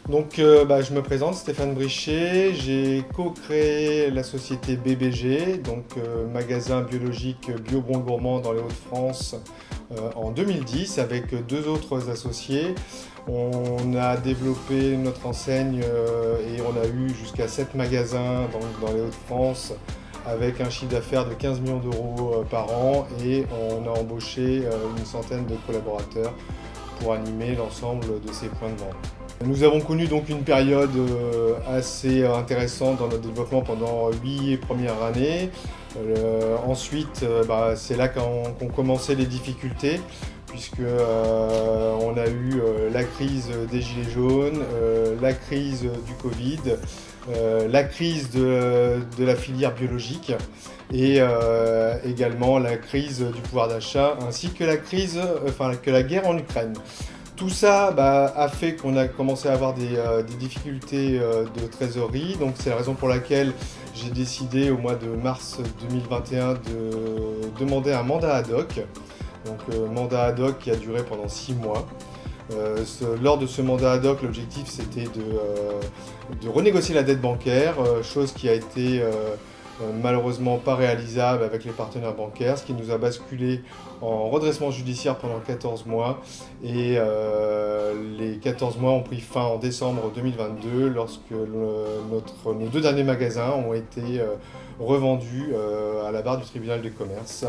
Je me présente, Stéphane Brichet, j'ai co-créé la société BBG, magasin biologique Bio Bon Gourmand dans les Hauts-de-France en 2010 avec deux autres associés. On a développé notre enseigne et on a eu jusqu'à 7 magasins dans les Hauts-de-France avec un chiffre d'affaires de 15 millions d'euros par an et on a embauché une centaine de collaborateurs pour animer l'ensemble de ces points de vente. Nous avons connu donc une période assez intéressante dans notre développement pendant 8 premières années. Ensuite, c'est là qu'ont commencé les difficultés, puisque on a eu la crise des gilets jaunes, la crise du Covid, la crise de la filière biologique et également la crise du pouvoir d'achat, ainsi que la guerre en Ukraine. Tout ça a fait qu'on a commencé à avoir des difficultés de trésorerie, donc c'est la raison pour laquelle j'ai décidé au mois de mars 2021 de demander un mandat ad hoc, mandat ad hoc qui a duré pendant 6 mois. Lors de ce mandat ad hoc, l'objectif c'était de renégocier la dette bancaire, chose qui a été malheureusement pas réalisable avec les partenaires bancaires, ce qui nous a basculé en redressement judiciaire pendant 14 mois et les 14 mois ont pris fin en décembre 2022 lorsque nos 2 derniers magasins ont été revendus à la barre du tribunal de commerce.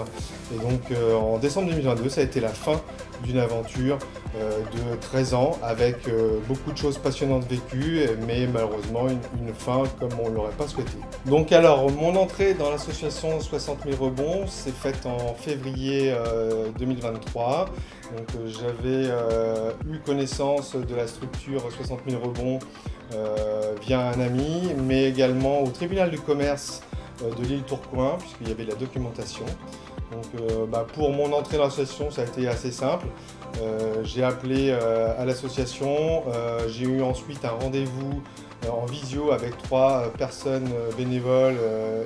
Et donc en décembre 2022, ça a été la fin d'une aventure de 13 ans avec beaucoup de choses passionnantes vécues, mais malheureusement une fin comme on ne l'aurait pas souhaité. Donc alors, mon entrée dans l'association 60 000 rebonds s'est faite en février 2023. J'avais eu connaissance de la structure 60 000 rebonds via un ami, mais également au tribunal de commerce de l'île Tourcoing, puisqu'il y avait de la documentation. Pour mon entrée dans l'association, ça a été assez simple. J'ai appelé à l'association, j'ai eu ensuite un rendez-vous en visio avec 3 personnes bénévoles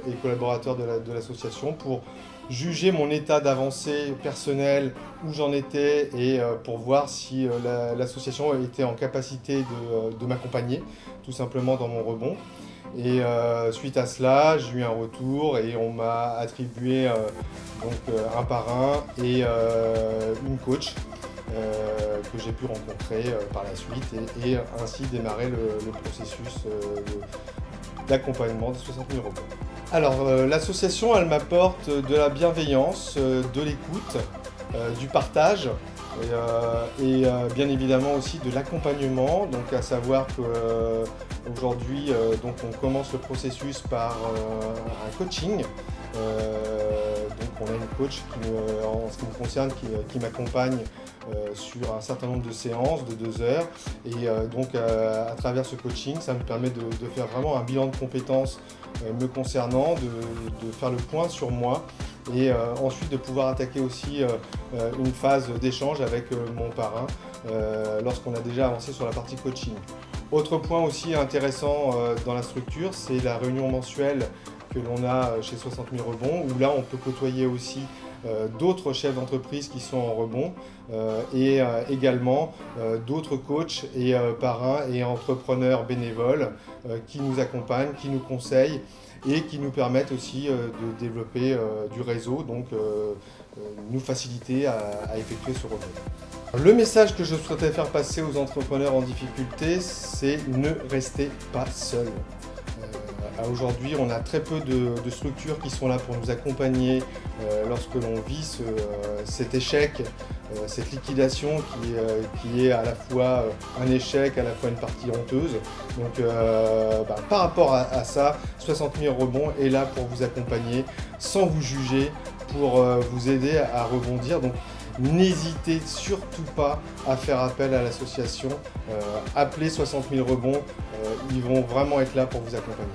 et collaborateurs de l'association pour juger mon état d'avancée personnelle, où j'en étais et pour voir si l'association était en capacité de m'accompagner tout simplement dans mon rebond. Et suite à cela, j'ai eu un retour et on m'a attribué un parrain et une coach que j'ai pu rencontrer par la suite et ainsi démarrer le processus d'accompagnement des 60 000 rebonds. Alors l'association, elle m'apporte de la bienveillance, de l'écoute, du partage et bien évidemment aussi de l'accompagnement, donc à savoir qu'aujourd'hui on commence le processus par un coaching. On a une coach en ce qui me concerne qui m'accompagne sur un certain nombre de séances de 2 heures et à travers ce coaching, ça me permet de faire vraiment un bilan de compétences me concernant, de faire le point sur moi et ensuite de pouvoir attaquer aussi une phase d'échange avec mon parrain lorsqu'on a déjà avancé sur la partie coaching. Autre point aussi intéressant dans la structure, c'est la réunion mensuelle que l'on a chez 60 000 rebonds, où là on peut côtoyer aussi d'autres chefs d'entreprise qui sont en rebond et également d'autres coachs et parrains et entrepreneurs bénévoles qui nous accompagnent, qui nous conseillent et qui nous permettent aussi de développer du réseau, nous faciliter à effectuer ce rebond. Le message que je souhaitais faire passer aux entrepreneurs en difficulté, c'est ne restez pas seuls. Aujourd'hui, on a très peu de structures qui sont là pour nous accompagner lorsque l'on vit cet échec, cette liquidation qui est à la fois un échec, à la fois une partie honteuse. Par rapport à ça, 60 000 rebonds est là pour vous accompagner, sans vous juger, pour vous aider à rebondir. Donc, n'hésitez surtout pas à faire appel à l'association. Appelez 60 000 rebonds, ils vont vraiment être là pour vous accompagner.